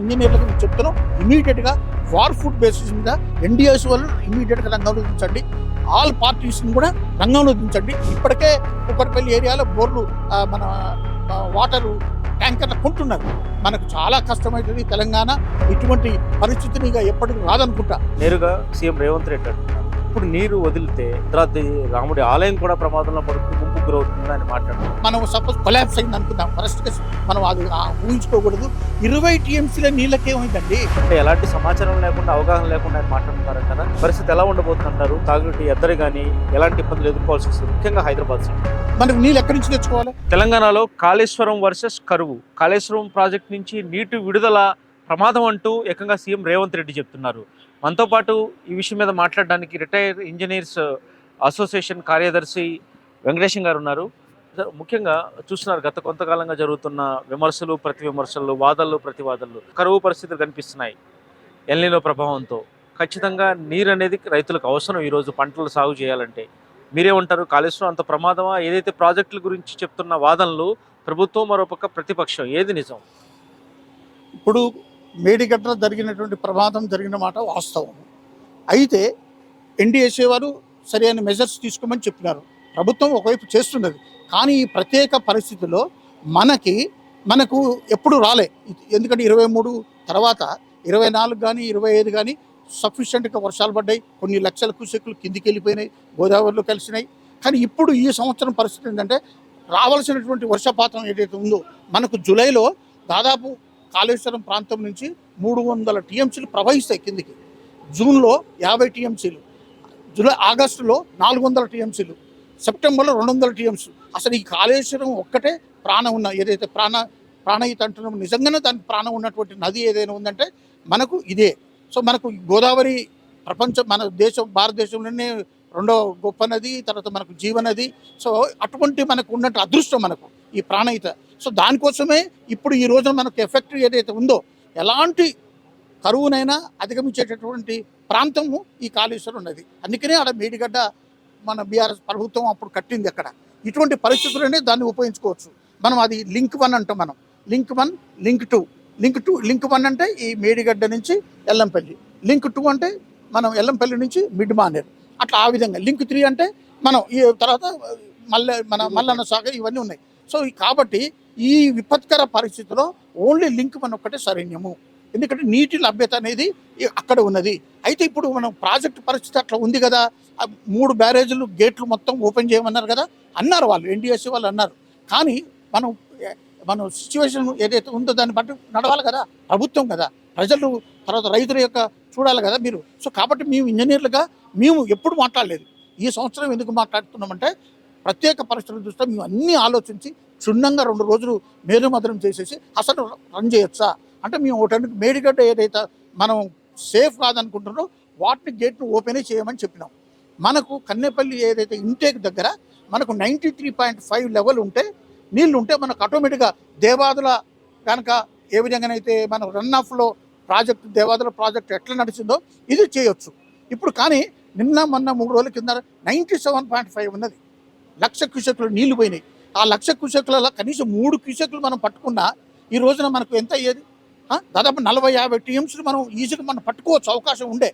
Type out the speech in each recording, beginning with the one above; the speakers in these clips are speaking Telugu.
ఇంజనీర్లకు మేము చెప్తున్నాం, ఇమీడియట్గా వార్ ఫుడ్ బేసిస్ మీద ఎన్డీఎస్ వాళ్ళు ఇమీడియట్గా రంగంలో దించండి, ఆల్ పార్టీస్ని కూడా రంగంలో దించండి. ఇప్పటికే కుక్కడపల్లి ఏరియాలో బోర్లు మన వాటరు ట్యాంకర్లు కొంటున్నారు. మనకు చాలా కష్టమవుతుంది. తెలంగాణ ఇటువంటి పరిస్థితిని ఎప్పటికీ రాదనుకుంటా. నేరుగా సీఎం రేవంత్ రెడ్డి అంటున్నారు, ఇప్పుడు నీరు వదిలితే తర్వాత రాముడి ఆలయం కూడా ప్రమాదంలో పడుతుంది, గుంపు గురవుతుంది అని మాట్లాడుతున్నారు. మనం సపోజ్ కొలాప్స్ అయింది అనుకుందాం, ఫస్ట్ మనం అది ఊహించుకోకూడదు. 20 టీఎంసీల నీళ్ళకేమైందండి? అంటే ఎలాంటి సమాచారం లేకుండా, అవగాహన లేకుండా ఆయన మాట్లాడుతున్నారు కదా. పరిస్థితి ఎలా ఉండబోతుంటారు? తాగునీటి ఎద్దరు కానీ ఎలాంటి ఇబ్బందులు ఎదుర్కోవాల్సి వస్తుంది, ముఖ్యంగా హైదరాబాద్ సిటీ. మనకు నీళ్ళు ఎక్కడి నుంచి తెచ్చుకోవాలి? తెలంగాణలో కాళేశ్వరం వర్సెస్ కరువు, కాళేశ్వరం ప్రాజెక్ట్ నుంచి నీటి విడుదల ప్రమాదం అంటూ ఏకంగా సీఎం రేవంత్ రెడ్డి చెప్తున్నారు. మనతో పాటు ఈ విషయం మీద మాట్లాడడానికి రిటైర్డ్ ఇంజనీర్స్ అసోసియేషన్ కార్యదర్శి వెంకటేశం గారు ఉన్నారు. ముఖ్యంగా చూస్తున్నారు, గత కొంతకాలంగా జరుగుతున్న విమర్శలు, ప్రతి విమర్శలు, వాదనలు, ప్రతివాదనలు, కరువు పరిస్థితులు కనిపిస్తున్నాయి. ఎల్నినో ప్రభావంతో ఖచ్చితంగా నీరు అనేది రైతులకు అవసరం. ఈరోజు పంటలు సాగు చేయాలంటే మీరేమంటారు? కాళేశ్వరం అంత ప్రమాదమా? ఏదైతే ప్రాజెక్టుల గురించి చెప్తున్న వాదనలు ప్రభుత్వం, మరోపక్క ప్రతిపక్షం, ఏది నిజం? ఇప్పుడు మేడిగడ్డలో జరిగినటువంటి ప్రమాదం జరిగిన మాట వాస్తవం. అయితే ఎన్డీఎస్ఏ వారు సరైన మెజర్స్ తీసుకోమని చెప్పినారు. ప్రభుత్వం ఒకవైపు చేస్తున్నది. కానీ ఈ ప్రత్యేక పరిస్థితుల్లో మనకు ఎప్పుడు రాలే. ఎందుకంటే 23 తర్వాత 24 కానీ 25 కానీ సఫిషియెంట్గా వర్షాలు పడ్డాయి. కొన్ని లక్షల క్యూసెక్కులు కిందికి వెళ్ళిపోయినాయి, గోదావరిలో కలిసినాయి. కానీ ఇప్పుడు ఈ సంవత్సరం పరిస్థితి ఏంటంటే రావాల్సినటువంటి వర్షపాతం ఏదైతే ఉందో మనకు జూలైలో దాదాపు కాళేశ్వరం ప్రాంతం నుంచి 300 టీఎంసీలు ప్రవహిస్తాయి కిందికి. జూన్లో 50 టీఎంసీలు, ఆగస్టులో 400 టీఎంసీలు, సెప్టెంబర్లో 200 టీఎంసీ. అసలు ఈ కాళేశ్వరం ఒక్కటే ప్రాణం ఉన్న, ఏదైతే ప్రాణహిత అంటున్నామో నిజంగానే దానికి ప్రాణం ఉన్నటువంటి నది ఏదైనా ఉందంటే మనకు ఇదే. సో మనకు గోదావరి మన భారతదేశంలోనే 2వ గొప్ప నది, తర్వాత మనకు జీవనది. సో అటువంటి మనకు ఉన్నట్టు అదృష్టం మనకు ఈ ప్రాణహిత. సో దానికోసమే ఇప్పుడు ఈ రోజున మనకు ఎఫెక్ట్ ఏదైతే ఉందో, ఎలాంటి కరువునైనా అధిగమించేటటువంటి ప్రాంతము ఈ కాళేశ్వరం ఉన్నది. అందుకనే ఆడ మేడిగడ్డ మన బీఆర్ఎస్ ప్రభుత్వం అప్పుడు కట్టింది. అక్కడ ఇటువంటి పరిస్థితులనే దాన్ని ఉపయోగించుకోవచ్చు. మనం అది లింక్ 1 అంటాం. మనం లింక్ 1, లింక్ 1 అంటే ఈ మేడిగడ్డ నుంచి ఎల్లంపల్లి, లింక్ 2 అంటే మనం ఎల్లంపల్లి నుంచి మిడ్ మానేరు, అట్లా ఆ విధంగా. లింక్ 3 అంటే మనం ఈ తర్వాత మల్లన్న సాగర్, ఇవన్నీ ఉన్నాయి. సో కాబట్టి ఈ విపత్కర పరిస్థితిలో ఓన్లీ లింక్ 1 ఒక్కటే సరైనము. ఎందుకంటే నీటి లభ్యత అనేది అక్కడ ఉన్నది. అయితే ఇప్పుడు మనం ప్రాజెక్టు పరిస్థితి అట్లా ఉంది కదా. 3 బ్యారేజీలు గేట్లు మొత్తం ఓపెన్ చేయమన్నారు కదా, అన్నారు వాళ్ళు, ఎన్డీఎస్సీ వాళ్ళు అన్నారు. కానీ మనం సిచ్యువేషన్ ఏదైతే ఉందో దాన్ని బట్టి నడవాలి కదా, ప్రభుత్వం కదా, ప్రజలు తర్వాత రైతుల యొక్క చూడాలి కదా మీరు. సో కాబట్టి మేము ఇంజనీర్లుగా మేము ఎప్పుడు మాట్లాడలేదు. ఈ సంవత్సరం ఎందుకు మాట్లాడుతున్నామంటే ప్రత్యేక పరిస్థితుల దృష్ట్యా మేము అన్నీ ఆలోచించి క్షుణ్ణంగా 2 రోజులు మేలుమదనం చేసేసి అసలు రన్ చేయొచ్చా అంటే మేము ఒకటి మేడిగడ్డ ఏదైతే మనం సేఫ్ కాదనుకుంటున్నారో వాటిని గేట్ను ఓపెనే చేయమని చెప్పినాం. మనకు కన్నేపల్లి ఏదైతే ఇంటేక్ దగ్గర మనకు 93.5 లెవెల్ ఉంటే, నీళ్ళు ఉంటే మనకు ఆటోమేటిక్గా దేవాదుల కనుక ఏ విధంగానైతే మనం రన్ ఆఫ్లో ప్రాజెక్టు, దేవాదుల ప్రాజెక్టు ఎట్లా నడిచిందో ఇది చేయొచ్చు ఇప్పుడు. కానీ నిన్న మొన్న 3 రోజుల కింద 97.5 ఉన్నది. 1,00,000 క్యూసెక్లు నీళ్లు పోయినాయి. ఆ 1,00,000 క్యూసెక్లలో కనీసం 3 క్యూసెక్లు మనం పట్టుకున్నా ఈ రోజున మనకు ఎంత అయ్యేది? దాదాపు 40-50 టీఎంసీలు మనం ఈజీగా మనం పట్టుకోవచ్చు, అవకాశం ఉండే.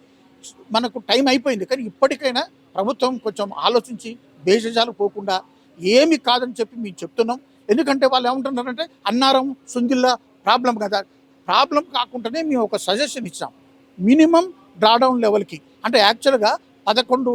మనకు టైం అయిపోయింది. కానీ ఇప్పటికైనా ప్రభుత్వం కొంచెం ఆలోచించి బేజాలు పోకుండా ఏమి కాదని చెప్పి మేము చెప్తున్నాం. ఎందుకంటే వాళ్ళు ఏమంటున్నారంటే అన్నారం, సుందిల్లా ప్రాబ్లం కదా. ప్రాబ్లం కాకుండానే మేము ఒక సజెషన్ ఇచ్చాం, మినిమం డ్రాడౌన్ లెవెల్కి. అంటే యాక్చువల్గా 11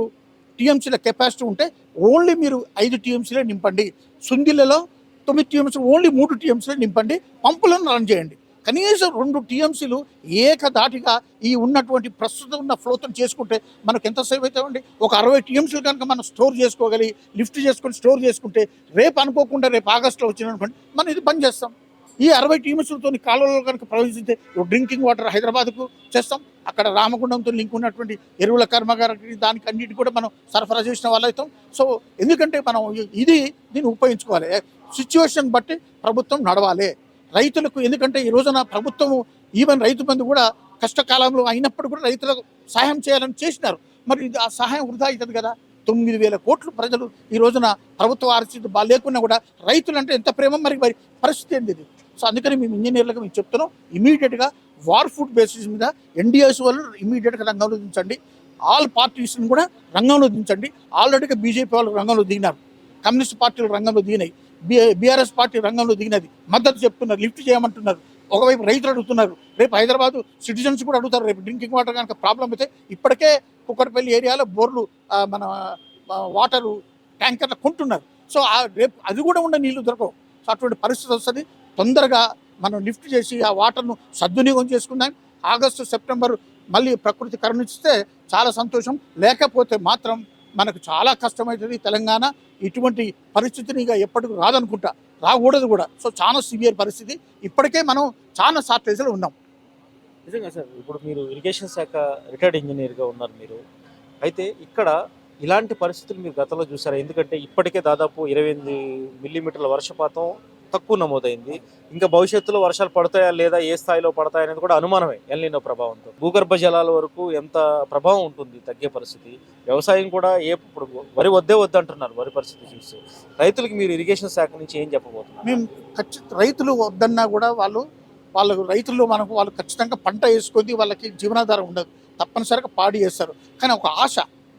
టీఎంసీల కెపాసిటీ ఉంటే ఓన్లీ మీరు 5 టీఎంసీలే నింపండి. సుందిల్లలో 9 టీఎంసీలు, ఓన్లీ 3 టీఎంసీలే నింపండి. పంపులను రన్ చేయండి. కనీసం 2 టీఎంసీలు ఏకదాటిగా ఈ ఉన్నటువంటి ప్రస్తుతం ఉన్న ఫ్లోతో చేసుకుంటే మనకు ఎంత సేవ్ అవుతామండి? ఒక 60 టీఎంసీలు కనుక మనం స్టోర్ చేసుకోగలిగి, లిఫ్ట్ చేసుకొని స్టోర్ చేసుకుంటే రేపు అనుకోకుండా రేపు ఆగస్టులో వచ్చినటువంటి మనం ఇది బంద్ చేస్తాం. ఈ 60 టీఎంసీలతో కాలువలో కనుక ప్రవేశిస్తే డ్రింకింగ్ వాటర్ హైదరాబాద్కు చేస్తాం. అక్కడ రామగుండంతో లింక్ ఉన్నటువంటి ఎరువుల కర్మాగారానికి దానికి అన్నిటి కూడా మనం సరఫరా చేసిన వాళ్ళు అవుతాం. సో ఎందుకంటే మనం దీన్ని ఉపయోగించుకోవాలి. సిచ్యువేషన్ బట్టి ప్రభుత్వం నడవాలి రైతులకు. ఎందుకంటే ఈ రోజున ప్రభుత్వము ఈవెన్ రైతు బంధు కూడా కష్టకాలంలో అయినప్పుడు కూడా రైతులకు సహాయం చేయాలని చేసినారు. మరి ఆ సహాయం వృధా అవుతుంది కదా. 9,000 కోట్లు ప్రజలు ఈ రోజున ప్రభుత్వ ఆర్థిక లేకున్నా కూడా రైతులు అంటే ఎంత ప్రేమ, మరి పరిస్థితి ఏంది ఇది? సో అందుకని మేము ఇంజనీర్లకు మేము చెప్తున్నాం, ఇమీడియట్గా వార్ ఫుడ్ బేసిస్ మీద ఎన్డీఎస్ వాళ్ళు ఇమీడియట్గా రంగంలో దించండి. ఆల్ పార్టీస్ని కూడా రంగంలో దించండి. ఆల్రెడీగా బీజేపీ వాళ్ళు రంగంలో దిగినారు, కమ్యూనిస్ట్ పార్టీలు రంగంలో దిగినాయి, బీఆర్ఎస్ పార్టీ రంగంలో దిగినది, మద్దతు చెప్తున్నారు, లిఫ్ట్ చేయమంటున్నారు. ఒకవైపు రైతులు అడుగుతున్నారు, రేపు హైదరాబాద్ సిటిజన్స్ కూడా అడుగుతారు. రేపు డ్రింకింగ్ వాటర్ కనుక ప్రాబ్లం అయితే ఇప్పటికే కుక్కడపల్లి ఏరియాలో బోర్లు మన వాటరు ట్యాంకర్లు కొంటున్నారు. సో రేపు అది కూడా ఉండే నీళ్లు దొరకవు. సో అటువంటి పరిస్థితి వస్తుంది. తొందరగా మనం లిఫ్ట్ చేసి ఆ వాటర్ను సద్వినియోగం చేసుకుందాం. ఆగస్టు సెప్టెంబర్ మళ్ళీ ప్రకృతి కరుణిస్తే చాలా సంతోషం. లేకపోతే మాత్రం మనకు చాలా కష్టమవుతుంది. తెలంగాణ ఇటువంటి పరిస్థితిని ఇక ఎప్పటికీ రాదనుకుంటా, రాకూడదు కూడా. సో చాలా సివియర్ పరిస్థితి. ఇప్పటికే మనం చాలా షార్టేజ్లో ఉన్నాం. నిజంగా సార్, ఇప్పుడు మీరు ఇరిగేషన్ శాఖ రిటైర్డ్ ఇంజనీర్గా ఉన్నారు మీరు. అయితే ఇక్కడ ఇలాంటి పరిస్థితులు మీరు గతంలో చూసారా? ఎందుకంటే ఇప్పటికే దాదాపు 28 మిల్లీమీటర్ల వర్షపాతం తక్కువ నమోదైంది. ఇంకా భవిష్యత్తులో వర్షాలు పడతాయా లేదా, ఏ స్థాయిలో పడతాయనేది కూడా అనుమానమే ఎల్నినో ప్రభావంతో. భూగర్భ జలాల వరకు ఎంత ప్రభావం ఉంటుంది తగ్గే పరిస్థితి. వ్యవసాయం కూడా ఇప్పుడు వరి వద్దంటున్నారు. వరి పరిస్థితి చూస్తే రైతులకి మీరు ఇరిగేషన్ శాఖ నుంచి ఏం చెప్పబోతున్నారు? మేము రైతులు వద్దన్నా కూడా వాళ్ళు ఖచ్చితంగా పంట వేసుకొని వాళ్ళకి జీవనాధారం ఉండదు. తప్పనిసరిగా పాడి చేస్తారు. కానీ ఒక ఆశ,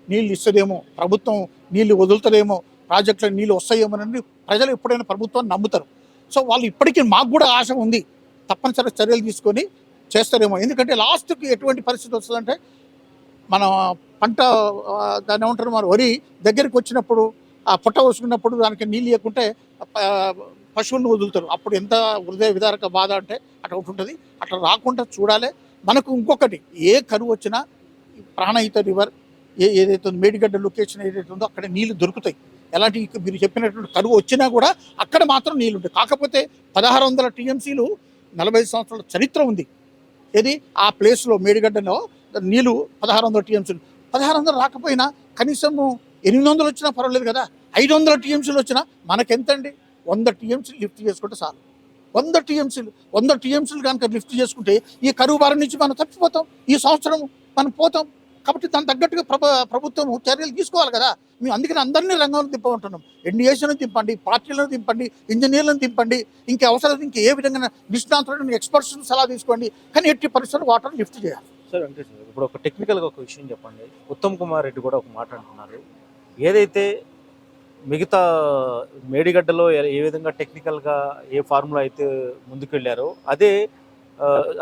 నీళ్ళు ఇస్తుందేమో ప్రభుత్వం, నీళ్లు వదులుతుందేమో, ప్రాజెక్టులకు నీళ్ళు వస్తాయేమోనని ప్రజలు ఎప్పుడైనా ప్రభుత్వాన్ని నమ్ముతారు. సో వాళ్ళు ఇప్పటికీ మాకు కూడా ఆశ ఉంది, తప్పనిసరిగా చర్యలు తీసుకొని చేస్తారేమో. ఎందుకంటే లాస్ట్కి ఎటువంటి పరిస్థితి వస్తుందంటే, మన పంట దాన్ని ఏమంటారు, మన వరి దగ్గరికి వచ్చినప్పుడు ఆ పొట్ట వసుకున్నప్పుడు దానికి నీళ్ళు ఇవ్వకుంటే పశువులను వదులుతారు. అప్పుడు ఎంత హృదయ విదారక బాధ అంటే అట్లా ఉంటుంది. అట్లా రాకుండా చూడాలి. మనకు ఇంకొకటి, ఏ కరువు వచ్చినా ప్రాణహిత రివర్ ఏదైతే ఉందో, మేడిగడ్డ లొకేషన్ ఏదైతే ఉందో అక్కడ నీళ్లు దొరుకుతాయి. ఎలాంటి మీరు చెప్పినటువంటి కరువు వచ్చినా కూడా అక్కడ మాత్రం నీళ్ళు ఉంటాయి. కాకపోతే 1600 టీఎంసీలు 45 సంవత్సరాల చరిత్ర ఉంది. ఏది ఆ ప్లేస్లో మేడిగడ్డలో నీళ్ళు 1600 టీఎంసీలు. 1600 రాకపోయినా కనీసం 800 వచ్చినా పర్వాలేదు కదా. 500 టీఎంసీలు వచ్చినా మనకెంతండి? 100 టీఎంసీలు లిఫ్ట్ చేసుకుంటే చాలు. 100 టీఎంసీలు కనుక లిఫ్ట్ చేసుకుంటే ఈ కరువు బారి నుంచి మనం తప్పిపోతాం. ఈ సంవత్సరం మనం పోతాం. కాబట్టి దానికి తగ్గట్టుగా ప్రభుత్వం చర్యలు తీసుకోవాలి కదా. మేము అందుకని అందరినీ రంగంలో దింపమంటున్నాం. ఎన్డీఏలను దింపండి, పార్టీలను దింపండి, ఇంజనీర్లను దింపండి, ఇంకా అవసరం ఇంకా ఏ విధంగా నిష్ణాతులను ఎక్స్పర్ట్స్ సలహా తీసుకోండి. కానీ ఎట్టి పరిస్థితుల్లో వాటర్ లిఫ్ట్ చేయాలి. సార్ అంటే సార్, ఇప్పుడు ఒక టెక్నికల్గా ఒక విషయం చెప్పండి. ఉత్తమ్ కుమార్ రెడ్డి కూడా ఒక మాట అంటున్నారు. ఏదైతే మిగతా మేడిగడ్డలో ఏ విధంగా టెక్నికల్గా ఏ ఫార్ములా అయితే ముందుకెళ్ళారో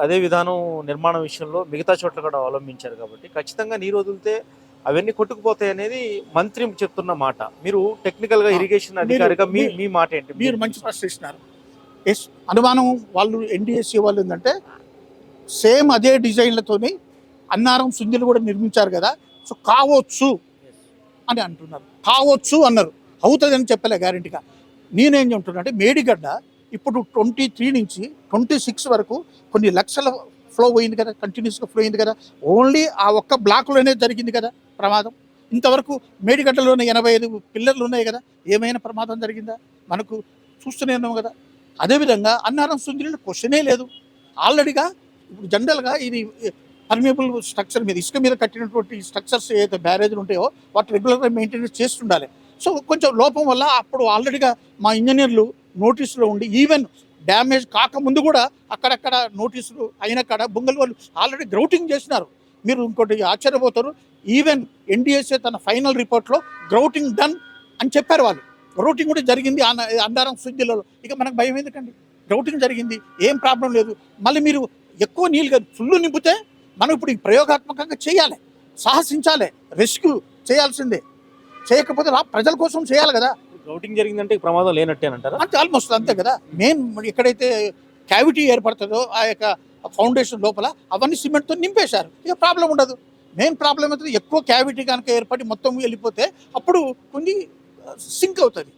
అదే విధానం నిర్మాణ విషయంలో మిగతా చోట్ల కూడా అవలంబించారు. కాబట్టి ఖచ్చితంగా నీరు వదిలితే అవన్నీ కొట్టుకుపోతాయి అనేది మంత్రి చెప్తున్న మాట. మీరు టెక్నికల్గా ఇరిగేషన్ అధికారిగా మీ మాట ఏంటి? మీరు మంచి ప్రశ్న ఇస్తున్నారు. అనుమానం వాళ్ళు ఎన్డీఎస్సీ వాళ్ళు ఏంటంటే సేమ్ అదే డిజైన్లతోని అన్నారం సుందిలు కూడా నిర్మించారు కదా. సో కావచ్చు అని అంటున్నారు. కావచ్చు అన్నారు, అవుతుందని చెప్పలే గ్యారెంటీగా. నేనేం చెప్తున్నా అంటే, మేడిగడ్డ ఇప్పుడు 23 నుంచి 26 వరకు కొన్ని లక్షల ఫ్లో పోయింది కదా, కంటిన్యూస్గా ఫ్లో అయింది కదా. ఓన్లీ ఆ ఒక్క బ్లాక్లోనే జరిగింది కదా ప్రమాదం. ఇంతవరకు మేడిగడ్డలోనే 85 పిల్లర్లు ఉన్నాయి కదా, ఏమైనా ప్రమాదం జరిగిందా? మనకు చూస్తూనే ఉన్నాం కదా. అదేవిధంగా అన్నారం సుందిలో క్వశ్చనే లేదు. ఆల్రెడీగా ఇప్పుడు జనరల్గా ఇది పర్మియబుల్ స్ట్రక్చర్ మీద, ఇసుక మీద కట్టినటువంటి స్ట్రక్చర్స్ ఏదైతే బ్యారేజ్లు ఉంటాయో వాటి రెగ్యులర్గా మెయింటెనెన్స్ చేస్తుండాలి. సో కొంచెం లోపం వల్ల అప్పుడు ఆల్రెడీగా మా ఇంజనీర్లు నోటీసులో ఉండి, ఈవెన్ డ్యామేజ్ కాకముందు కూడా అక్కడక్కడ నోటీసులు అయిన కాడ బొంగల్ వాళ్ళు ఆల్రెడీ గ్రౌటింగ్ చేసినారు. మీరు ఇంకోటి ఆశ్చర్యపోతారు, ఈవెన్ ఎన్డీఎస్ఏ తన ఫైనల్ రిపోర్ట్లో గ్రౌటింగ్ డన్ అని చెప్పారు వాళ్ళు. గ్రౌటింగ్ కూడా జరిగింది అన్నారం సుద్దిలలో. ఇక మనకు భయం ఎందుకండి? గ్రౌటింగ్ జరిగింది, ఏం ప్రాబ్లం లేదు. మళ్ళీ మీరు ఎక్కువ నీళ్ళు ఫుల్ నింపితే మనం ఇప్పుడు ప్రయోగాత్మకంగా చేయాలి, సాహసించాలి, రెస్క్యూ చేయాల్సిందే. చేయకపోతే ప్రజల కోసం చేయాలి కదా. గ్రౌటింగ్ జరిగిందంటే ప్రమాదం లేనట్టేనంటారా? అంటే ఆల్మోస్ట్ అంతే కదా. మెయిన్ ఎక్కడైతే క్యావిటీ ఏర్పడుతుందో ఆ యొక్క ఫౌండేషన్ లోపల అవన్నీ సిమెంట్తో నింపేశారు. ఇక ప్రాబ్లం ఉండదు. మెయిన్ ప్రాబ్లం అవుతుంది, ఎక్కువ క్యావిటీ కనుక ఏర్పడి మొత్తం వెళ్ళిపోతే అప్పుడు కొన్ని సింక్ అవుతుంది,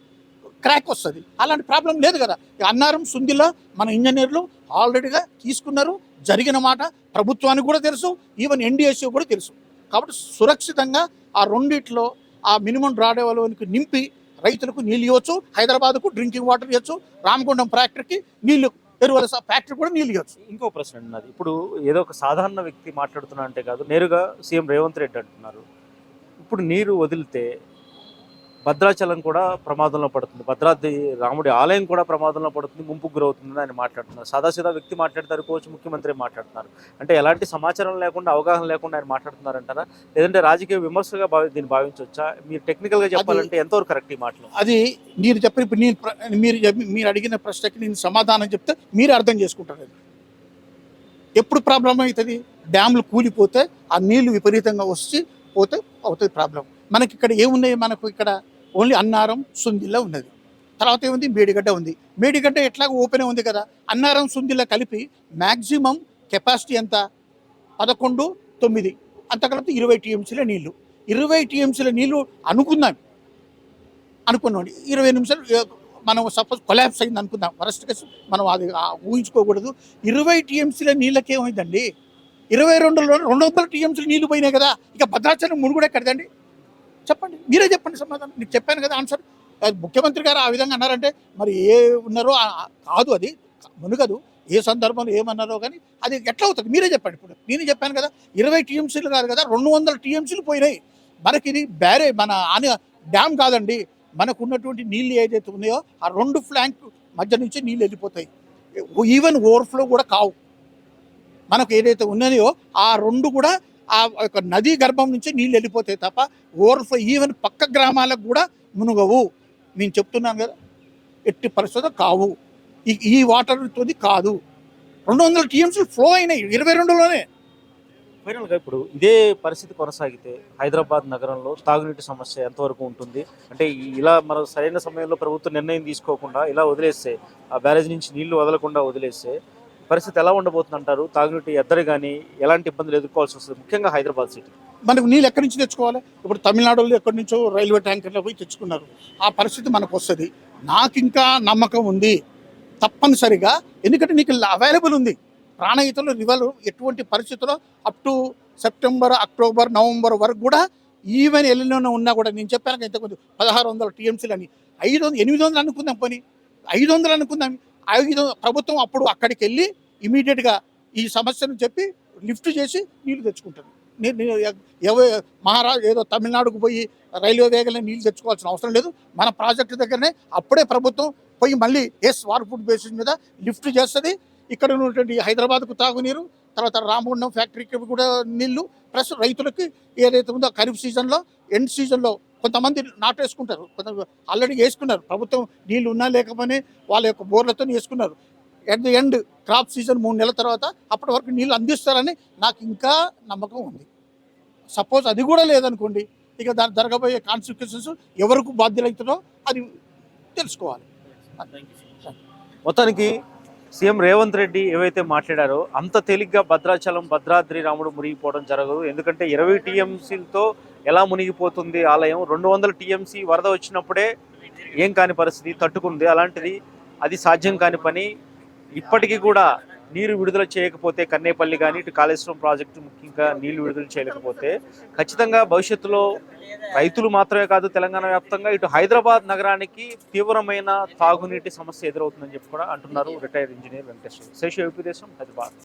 క్రాక్ వస్తుంది. అలాంటి ప్రాబ్లం లేదు కదా. అన్నారం సుందిలో మన ఇంజనీర్లు ఆల్రెడీగా తీసుకున్నారు. జరిగిన మాట ప్రభుత్వానికి కూడా తెలుసు, ఈవెన్ ఎన్డీఎస్సీ కూడా తెలుసు. కాబట్టి సురక్షితంగా ఆ రెండిట్లో ఆ మినిమం డ్రాడేవాళ్ళకి నింపి రైతులకు నీళ్ళు ఇవ్వచ్చు, హైదరాబాద్కు డ్రింకింగ్ వాటర్ ఇవ్వచ్చు, రామగుండం ఫ్యాక్టరీకి నీళ్లు, ఎరువుల ఫ్యాక్టరీ కూడా నీళ్ళు ఇవ్వచ్చు. ఇంకో ప్రశ్న అన్నది, ఇప్పుడు ఏదో ఒక సాధారణ వ్యక్తి మాట్లాడుతున్నా అంటే కాదు, నేరుగా సీఎం రేవంత్ రెడ్డి అంటున్నారు, ఇప్పుడు నీరు వదిలితే భద్రాచలం కూడా ప్రమాదంలో పడుతుంది, భద్రాద్రి రాముడి ఆలయం కూడా ప్రమాదంలో పడుతుంది, ముంపుకు గురవుతుందని ఆయన మాట్లాడుతున్నారు. సాదాసీదా వ్యక్తి మాట్లాడతారు, కోచ్ ముఖ్యమంత్రి మాట్లాడుతున్నారు. అంటే ఎలాంటి సమాచారం లేకుండా, అవగాహన లేకుండా ఆయన మాట్లాడుతున్నారంటారా, లేదంటే రాజకీయ విమర్శగా దీన్ని భావించవచ్చా? మీరు టెక్నికల్గా చెప్పాలంటే ఎంతవరకు కరెక్ట్ ఈ మాటలు? అది మీరు చెప్పిన ఇప్పుడు మీరు అడిగిన ప్రశ్నకి నేను సమాధానం చెప్తే మీరు అర్థం చేసుకుంటారు. అది ఎప్పుడు ప్రాబ్లం అవుతుంది? డ్యామ్లు కూలిపోతే ఆ నీళ్లు విపరీతంగా వచ్చి పోతే అవుతుంది ప్రాబ్లం. మనకి ఇక్కడ ఏమున్నాయి? మనకు ఇక్కడ ఓన్లీ అన్నారం, సుందిల్ల ఉన్నది. తర్వాత ఏముంది? మేడిగడ్డ ఉంది. మేడిగడ్డ ఎట్లాగో ఓపెన్ ఉంది కదా. అన్నారం, సుందిల్ల కలిపి మ్యాక్సిమం కెపాసిటీ ఎంత? 11.9. అంత కలిపి 20 టీఎంసీల నీళ్లు. 20 టీఎంసీల నీళ్లు అనుకున్నాం 20 నిమిషాలు మనం సపోజ్ కొలాప్స్ అయింది అనుకుందాం, వరస్ట్ కేసు మనం అది ఊహించుకోకూడదు. 20 టీఎంసీల నీళ్ళకి ఏమైందండి? 22లో 200 టీఎంసీల నీళ్లు పోయినాయి కదా. ఇక భద్రాచలం మునుగుడే కడదండి? చెప్పండి, మీరే చెప్పండి సమాధానం. నీకు చెప్పాను కదా ఆన్సర్. ముఖ్యమంత్రి గారు ఆ విధంగా అన్నారంటే మరి ఏ ఉన్నారో కాదు, అది మునుగదు. ఏ సందర్భంలో ఏమన్నారో కానీ అది ఎట్లా అవుతుంది మీరే చెప్పండి. ఇప్పుడు నేను చెప్పాను కదా, 20 టీఎంసీలు కాదు కదా, 200 టీఎంసీలు పోయినాయి. మనకి ఇది మన డ్యామ్ కాదండి. మనకు ఉన్నటువంటి నీళ్ళు ఏదైతే ఉన్నాయో ఆ 2 ఫ్లాంక్ మధ్య నుంచి నీళ్ళు వెళ్ళిపోతాయి. ఈవెన్ ఓవర్ఫ్లో కూడా కావు. మనకు ఏదైతే ఉన్నాయో ఆ 2 కూడా ఆ యొక్క నదీ గర్భం నుంచి నీళ్ళు వెళ్ళిపోతాయి తప్ప ఓవర్ఫ్లో ఈవెన్ పక్క గ్రామాలకు కూడా మునుగవు. నేను చెప్తున్నాను కదా, ఎట్టి పరిస్థితులు కావు. ఈ వాటర్తో కాదు. 200 టీఎంసీలు ఫ్లో అయినాయి 22లోనే. ఫైనల్గా ఇప్పుడు ఇదే పరిస్థితి కొనసాగితే హైదరాబాద్ నగరంలో తాగునీటి సమస్య ఎంతవరకు ఉంటుంది? అంటే ఇలా మనం సరైన సమయంలో ప్రభుత్వం నిర్ణయం తీసుకోకుండా ఇలా వదిలేస్తే, ఆ బ్యారేజ్ నుంచి నీళ్లు వదలకుండా వదిలేస్తే పరిస్థితి ఎలా ఉండబోతుంది అంటారు? తాగునీటి ఎద్దరు కానీ ఎలాంటి ఇబ్బందులు ఎదుర్కోవాల్సి వస్తుంది, ముఖ్యంగా హైదరాబాద్ సిటీ? మనకు నీళ్ళు ఎక్కడి నుంచి తెచ్చుకోవాలి? ఇప్పుడు తమిళనాడులో ఎక్కడి నుంచో రైల్వే ట్యాంకర్లో పోయి తెచ్చుకున్నారు. ఆ పరిస్థితి మనకు వస్తుంది. నాకు ఇంకా నమ్మకం ఉంది తప్పనిసరిగా, ఎందుకంటే నీకు అవైలబుల్ ఉంది. ప్రాణహితలు రివర్ ఎటువంటి పరిస్థితుల్లో up to September, October, November వరకు కూడా ఈవెన్ ఎల్లిలోనే ఉన్నా కూడా, నేను చెప్పాను ఇంతకుముందు 1600 టీఎంసీలు అని. 800 అనుకుందాం, పోనీ 500 అనుకుందాం. 500 ప్రభుత్వం అప్పుడు అక్కడికి వెళ్ళి ఇమీడియట్గా ఈ సమస్యను చెప్పి లిఫ్ట్ చేసి నీళ్లు తెచ్చుకుంటారు. మహారాజు ఏదో తమిళనాడుకు పోయి రైల్వే వేగంలో నీళ్లు తెచ్చుకోవాల్సిన అవసరం లేదు. మన ప్రాజెక్టు దగ్గరనే అప్పుడే ప్రభుత్వం పోయి మళ్ళీ వార్ఫుడ్ బేసిస్ మీద లిఫ్ట్ చేస్తుంది. ఇక్కడ ఉన్నటువంటి హైదరాబాద్కు తాగునీరు, తర్వాత రామగుండం ఫ్యాక్టరీకి కూడా నీళ్లు, ప్లస్ రైతులకి ఏదైతే ఉందో ఖరీఫ్ సీజన్లో, ఎండ్ సీజన్లో కొంతమంది నాటేసుకుంటారు, కొంత ఆల్రెడీ వేసుకున్నారు. ప్రభుత్వం నీళ్ళు ఉన్నా లేకపోయినా వాళ్ళ యొక్క బోర్లతో వేసుకున్నారు. At the end crop season 3 నెలల తర్వాత అప్పటి వరకు నీళ్ళు అందిస్తారని నాకు ఇంకా నమ్మకం ఉంది. సపోజ్ అది కూడా లేదనుకోండి, ఇక దాని జరగబోయే కాన్సిక్వెన్సెస్ ఎవరికి బాధ్యులవుతుందో అది తెలుసుకోవాలి. మొత్తానికి సీఎం రేవంత్ రెడ్డి ఏవైతే మాట్లాడారో అంత తేలిగ్గా భద్రాచలం, భద్రాద్రి రాముడు మునిగిపోవడం జరగదు. ఎందుకంటే 20 టీఎంసీలతో ఎలా మునిగిపోతుంది ఆలయం? 200 టీఎంసీ వరద వచ్చినప్పుడే ఏం కాని పరిస్థితి తట్టుకుంది. అలాంటిది అది సాధ్యం కాని పని. ఇప్పటికీ కూడా నీరు విడుదల చేయకపోతే, కన్నేపల్లి కానీ ఇటు కాళేశ్వరం ప్రాజెక్టు ముఖ్యంగా నీళ్లు విడుదల చేయలేకపోతే ఖచ్చితంగా భవిష్యత్తులో రైతులు మాత్రమే కాదు, తెలంగాణ వ్యాప్తంగా ఇటు హైదరాబాద్ నగరానికి తీవ్రమైన తాగునీటి సమస్య ఎదురవుతుందని చెప్పి కూడా అంటున్నారు retired engineer Venkateswara. Seshu AP దేశం, హైదరాబాద్.